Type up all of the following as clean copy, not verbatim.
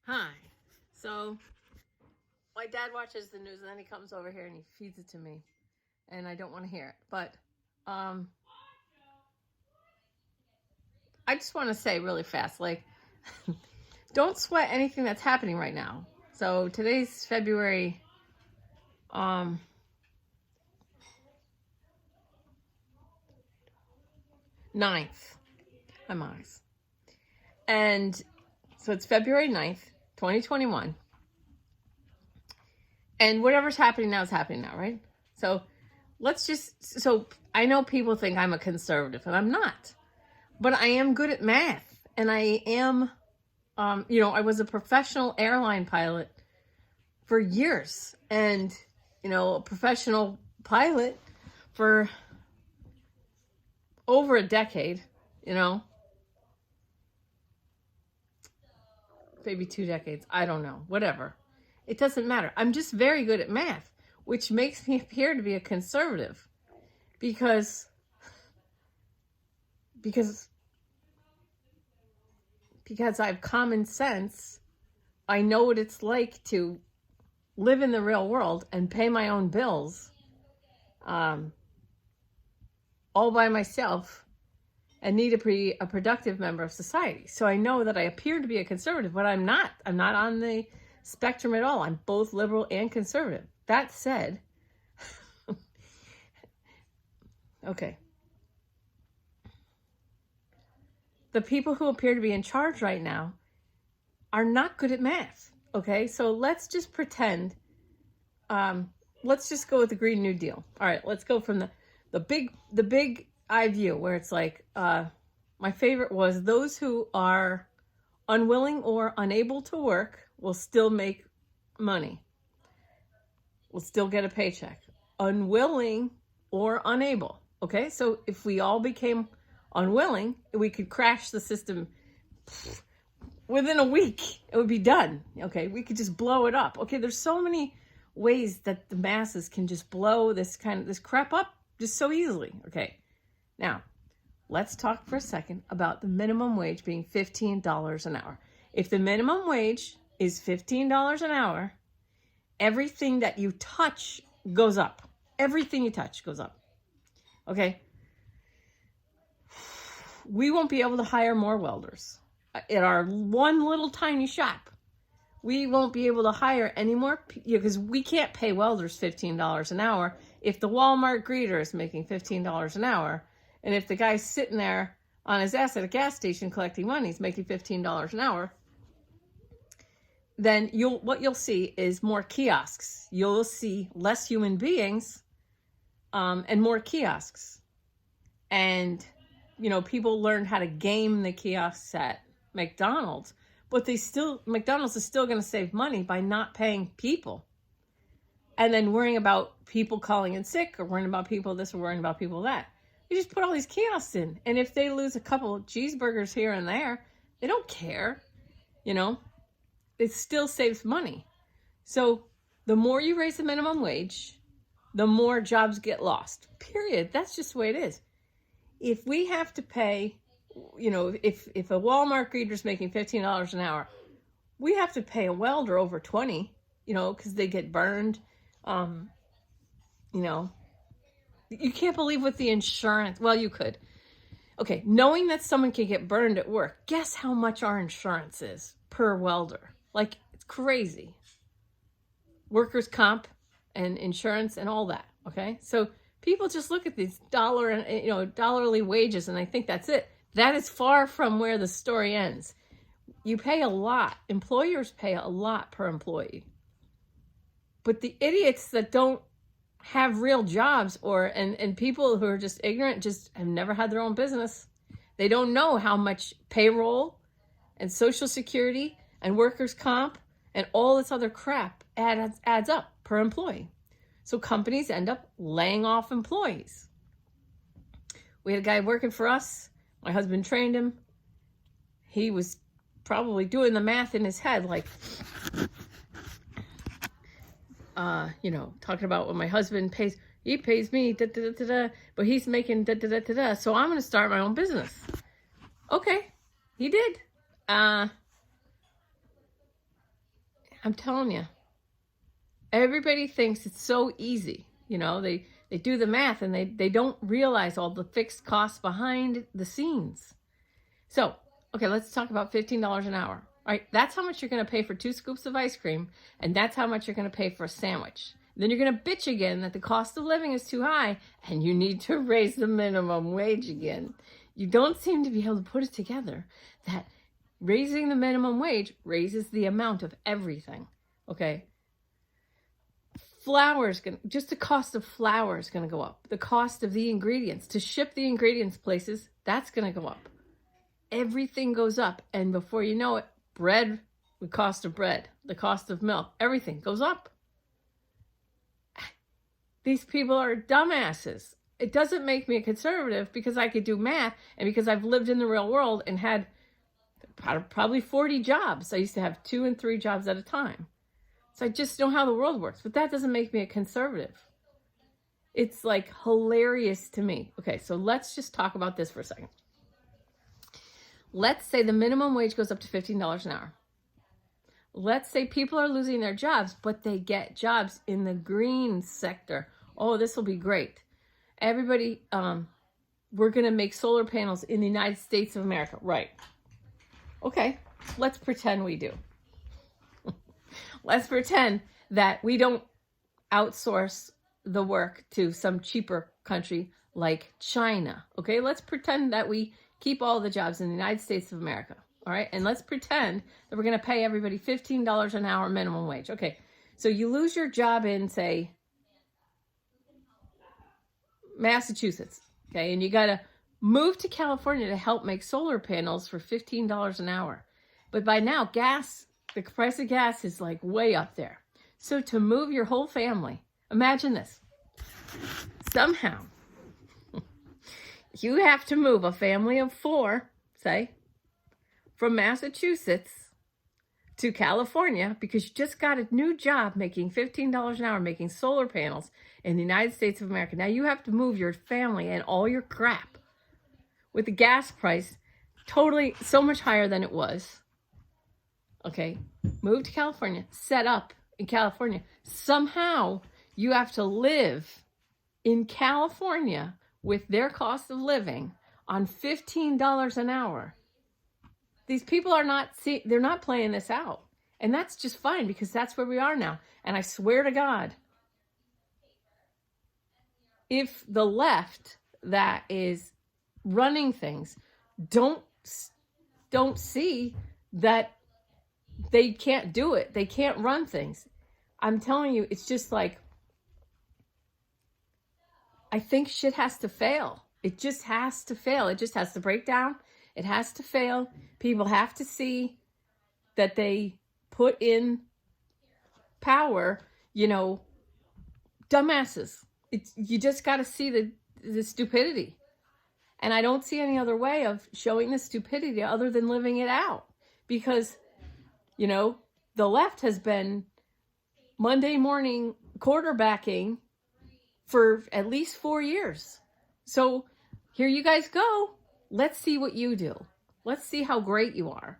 Hi. So, my dad watches the news and then he comes over here and he feeds it to me. And I don't want to hear it. But, I just want to say really fast, like, don't sweat anything that's happening right now. So, today's February, 9th. I'm honest. And so it's February 9th, 2021. And whatever's happening now is happening now, right? So I know people think I'm a conservative, and I'm not. But I am good at math. And I am, I was a professional airline pilot for years. And, a professional pilot for over a decade, maybe 2 decades. I don't know, whatever. It doesn't matter. I'm just very good at math, which makes me appear to be a conservative because I have common sense. I know what it's like to live in the real world and pay my own bills all by myself and need to be a productive member of society. So I know that I appear to be a conservative, but I'm not. I'm not on the spectrum at all. I'm both liberal and conservative. That said, okay. The people who appear to be in charge right now are not good at math. Okay, so let's just pretend. Let's just go with the Green New Deal. All right, let's go from the big eye view where it's like my favorite was those who are unwilling or unable to work will still make money. Will still get a paycheck. Unwilling or unable. Okay, so if we all became unwilling, we could crash the system within a week. It would be done. Okay, we could just blow it up. Okay, there's so many ways that the masses can just blow this crap up just so easily. Okay, now let's talk for a second about the minimum wage being $15 an hour. If the minimum wage is $15 an hour, everything that you touch goes up. Everything you touch goes up. Okay? We won't be able to hire more welders at our one little tiny shop. We won't be able to hire any more because we can't pay welders $15 an hour if the Walmart greeter is making $15 an hour. And if the guy's sitting there on his ass at a gas station collecting money is making $15 an hour, then what you'll see is more kiosks. You'll see less human beings and more kiosks. And, people learned how to game the kiosks at McDonald's, but McDonald's is still going to save money by not paying people. And then worrying about people calling in sick or worrying about people this or worrying about people that. You just put all these kiosks in. And if they lose a couple of cheeseburgers here and there, they don't care. It still saves money. So the more you raise the minimum wage, the more jobs get lost. Period. That's just the way it is. If we have to pay, if a Walmart greeter is making $15 an hour, we have to pay a welder over $20, because they get burned. You can't believe what the insurance, well, you could. Okay, knowing that someone can get burned at work, guess how much our insurance is per welder? Like, it's crazy. Workers' comp and insurance and all that, okay? So people just look at these dollarly wages and they think that's it. That is far from where the story ends. You pay a lot. Employers pay a lot per employee. But the idiots that don't have real jobs and people who are just ignorant, just have never had their own business. They don't know how much payroll and Social Security and workers' comp and all this other crap adds up per employee. So companies end up laying off employees. We had a guy working for us. My husband trained him. He was probably doing the math in his head, like, talking about what my husband pays. He pays me, but he's making so I'm going to start my own business. Okay, he did. I'm telling you, everybody thinks it's so easy. You know, they do the math and they don't realize all the fixed costs behind the scenes. So, okay, let's talk about $15 an hour. All right, that's how much you're going to pay for 2 scoops of ice cream, and that's how much you're going to pay for a sandwich. Then you're going to bitch again that the cost of living is too high, and you need to raise the minimum wage again. You don't seem to be able to put it together that raising the minimum wage raises the amount of everything, okay? Just the cost of flour is going to go up. The cost of the ingredients, to ship the ingredients places, that's going to go up. Everything goes up, and before you know it, the cost of bread, the cost of milk, everything goes up. These people are dumbasses. It doesn't make me a conservative because I could do math and because I've lived in the real world and had probably 40 jobs. I used to have 2 and 3 jobs at a time. So I just know how the world works, but that doesn't make me a conservative. It's like hilarious to me. Okay, so let's just talk about this for a second. Let's say the minimum wage goes up to $15 an hour. Let's say people are losing their jobs, but they get jobs in the green sector. Oh, this will be great. Everybody, we're going to make solar panels in the United States of America. Right. Okay, let's pretend we do. Let's pretend that we don't outsource the work to some cheaper country like China. Okay, let's pretend that we keep all the jobs in the United States of America. All right, and let's pretend that we're going to pay everybody $15 an hour minimum wage. Okay, so you lose your job in, say, Massachusetts. Okay, and you got to move to California to help make solar panels for $15 an hour. But by now, the price of gas is like way up there. So to move your whole family, imagine this. Somehow, you have to move a family of 4, say, from Massachusetts to California because you just got a new job making $15 an hour, making solar panels in the United States of America. Now you have to move your family and all your crap with the gas price totally so much higher than it was. Okay, move to California, set up in California. Somehow you have to live in California with their cost of living on $15 an hour. These people are they're not playing this out. And that's just fine because that's where we are now. And I swear to God, if the left that is running things don't see that they can't do it, they can't run things, I'm telling you, it's just like, I think shit has to fail. It just has to fail. It just has to break down. It has to fail. People have to see that they put in power, dumbasses. You just got to see the stupidity. And I don't see any other way of showing the stupidity other than living it out. Because, the left has been Monday morning quarterbacking for at least 4 years. So here you guys go. Let's see what you do. Let's see how great you are.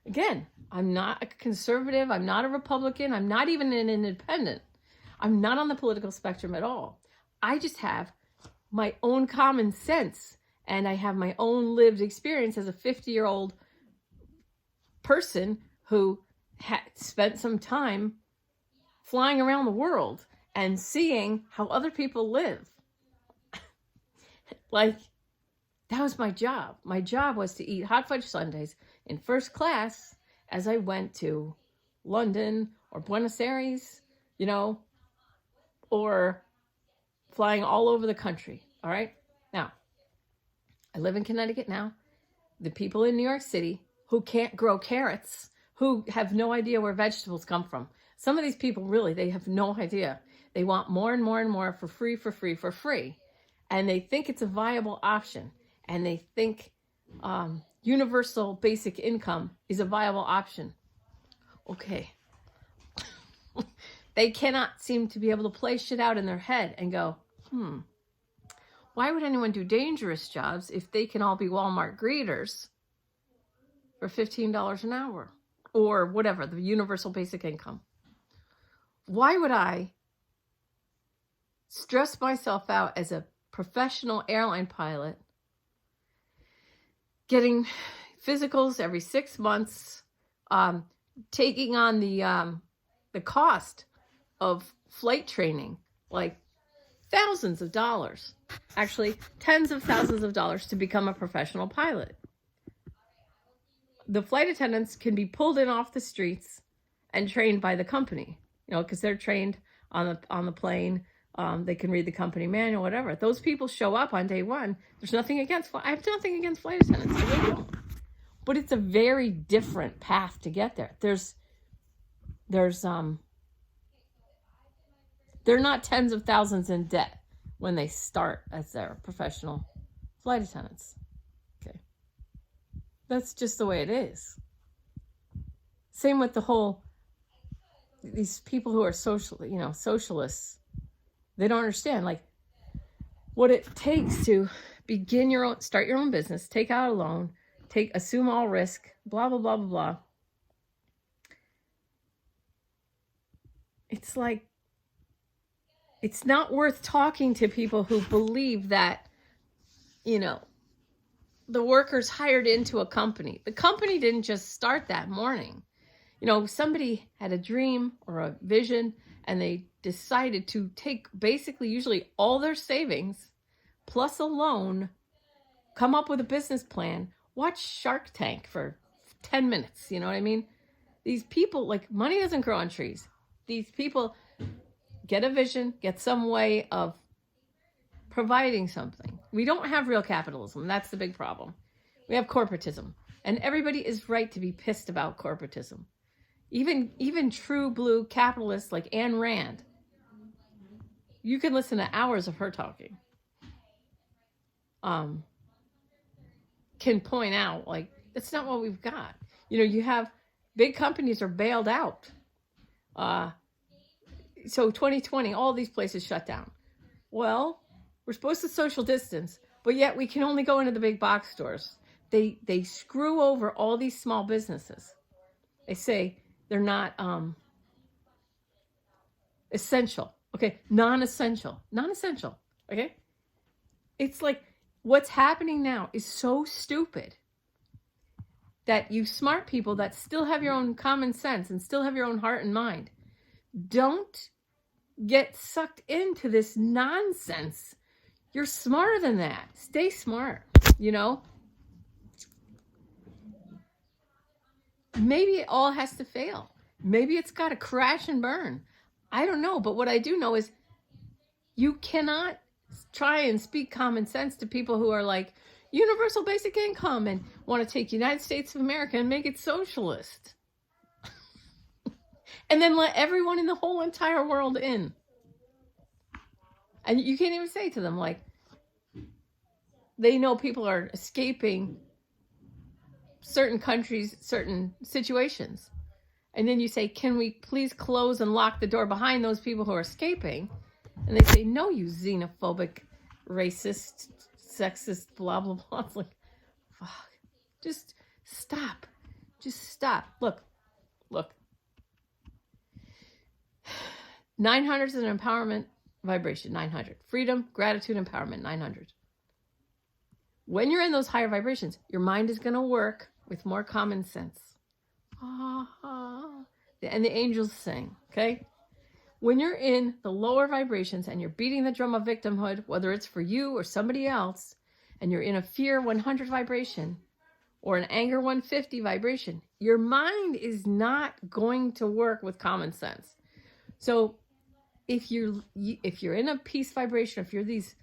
Again, I'm not a conservative. I'm not a Republican. I'm not even an independent. I'm not on the political spectrum at all. I just have my own common sense and I have my own lived experience as a 50-year-old person who had spent some time flying around the world and seeing how other people live. That was my job. My job was to eat hot fudge sundaes in first class as I went to London or Buenos Aires, or flying all over the country. All right. Now, I live in Connecticut now. The people in New York City who can't grow carrots, who have no idea where vegetables come from. Some of these people really, they have no idea. They want more and more and more for free, for free, for free. And they think it's a viable option. And they think universal basic income is a viable option. Okay. They cannot seem to be able to play shit out in their head and go, why would anyone do dangerous jobs if they can all be Walmart greeters for $15 an hour? or whatever, the universal basic income. Why would I stress myself out as a professional airline pilot, getting physicals every 6 months, taking on the cost of flight training, like thousands of dollars, actually tens of thousands of dollars to become a professional pilot. The flight attendants can be pulled in off the streets and trained by the company, because they're trained on the plane. They can read the company manual, whatever. Those people show up on day one. There's nothing against, I have nothing against flight attendants. I really don't. But it's a very different path to get there. They're not tens of thousands in debt when they start as their professional flight attendants. Okay. That's just the way it is. Same with these people who are socialists. They don't understand what it takes to start your own business, take out a loan, assume all risk, blah, blah, blah, blah, blah. It's it's not worth talking to people who believe that, the workers hired into a company. The company didn't just start that morning. Somebody had a dream or a vision, and they decided to take basically usually all their savings plus a loan, come up with a business plan, watch Shark Tank for 10 minutes. You know what I mean? These people, money doesn't grow on trees. These people get a vision, get some way of providing something. We don't have real capitalism. That's the big problem. We have corporatism. And everybody is right to be pissed about corporatism. Even true blue capitalists like Ayn Rand, you can listen to hours of her talking, can point out, that's not what we've got. You have big companies are bailed out. So 2020, all these places shut down. Well, we're supposed to social distance, but yet we can only go into the big box stores. They screw over all these small businesses. They say they're not essential. Okay, non-essential. Non-essential. Okay? It's what's happening now is so stupid that you smart people that still have your own common sense and still have your own heart and mind, don't get sucked into this nonsense. You're smarter than that. Stay smart, Maybe it all has to fail. Maybe it's got to crash and burn. I don't know. But what I do know is you cannot try and speak common sense to people who are universal basic income and want to take United States of America and make it socialist. And then let everyone in the whole entire world in. And you can't even say to them, they know people are escaping certain countries, certain situations. And then you say, can we please close and lock the door behind those people who are escaping? And they say, no, you xenophobic, racist, sexist, blah, blah, blah. It's fuck. Just stop. Just stop. Look. 900 is an empowerment vibration, 900. Freedom, gratitude, empowerment, 900. When you're in those higher vibrations, your mind is going to work with more common sense. And the angels sing, okay? When you're in the lower vibrations and you're beating the drum of victimhood, whether it's for you or somebody else, and you're in a fear 100 vibration or an anger 150 vibration, your mind is not going to work with common sense. So if you're in a peace vibration, if you're these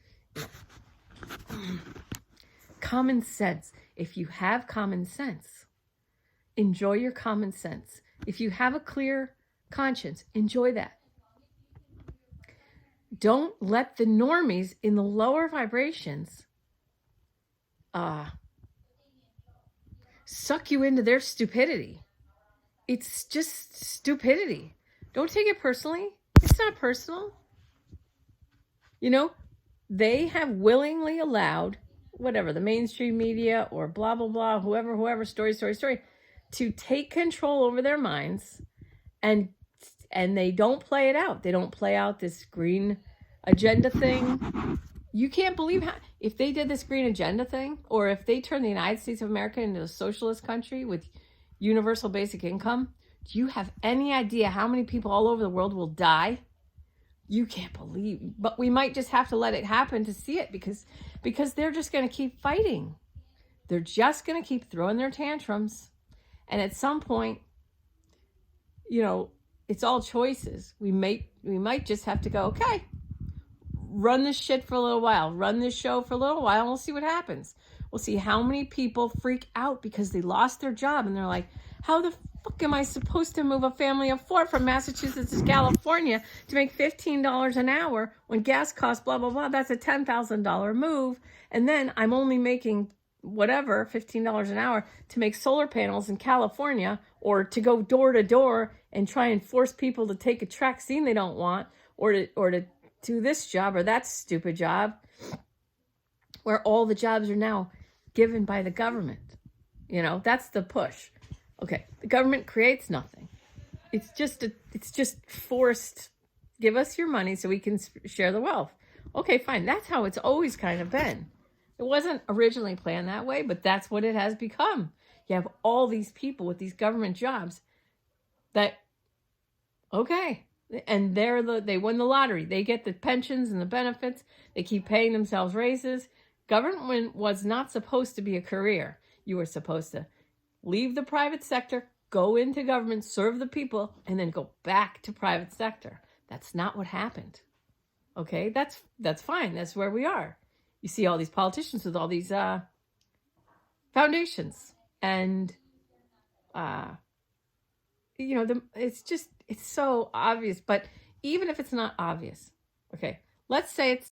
common sense, if you have common sense, enjoy your common sense. If you have a clear conscience, enjoy that. Don't let the normies in the lower vibrations suck you into their stupidity. It's just stupidity. Don't take it personally. It's not personal. They have willingly allowed whatever, the mainstream media or blah, blah, blah, whoever, story, to take control over their minds, and they don't play it out. They don't play out this green agenda thing. You can't believe how, if they did this green agenda thing, or if they turned the United States of America into a socialist country with universal basic income, do you have any idea how many people all over the world will die? You can't believe, but we might just have to let it happen to see it, because they're just going to keep fighting. They're just going to keep throwing their tantrums. And at some point, you know, it's all choices. We might just have to go, okay, run this shit for a little while, run this show for a little while, and we'll see what happens. We'll see how many people freak out because they lost their job, and they're like, how the fuck am I supposed to move a family of 4 from Massachusetts to California to make $15 an hour when gas costs blah, blah, blah? That's a $10,000 move. And then I'm only making whatever, $15 an hour to make solar panels in California, or to go door to door and try and force people to take a vaccine they don't want, or to do this job or that stupid job, where all the jobs are now given by the government. You know, that's the push. Okay, the government creates nothing. It's just forced. Give us your money so we can share the wealth. Okay, fine. That's how it's always kind of been. It wasn't originally planned that way, but that's what it has become. You have all these people with these government jobs that, okay, and they won the lottery. They get the pensions and the benefits. They keep paying themselves raises. Government was not supposed to be a career. You were supposed to leave the private sector, go into government, serve the people, and then go back to private sector. That's not what happened. Okay, that's fine. That's where we are. You see all these politicians with all these foundations, and you know, it's so obvious. But even if it's not obvious, okay, let's say it's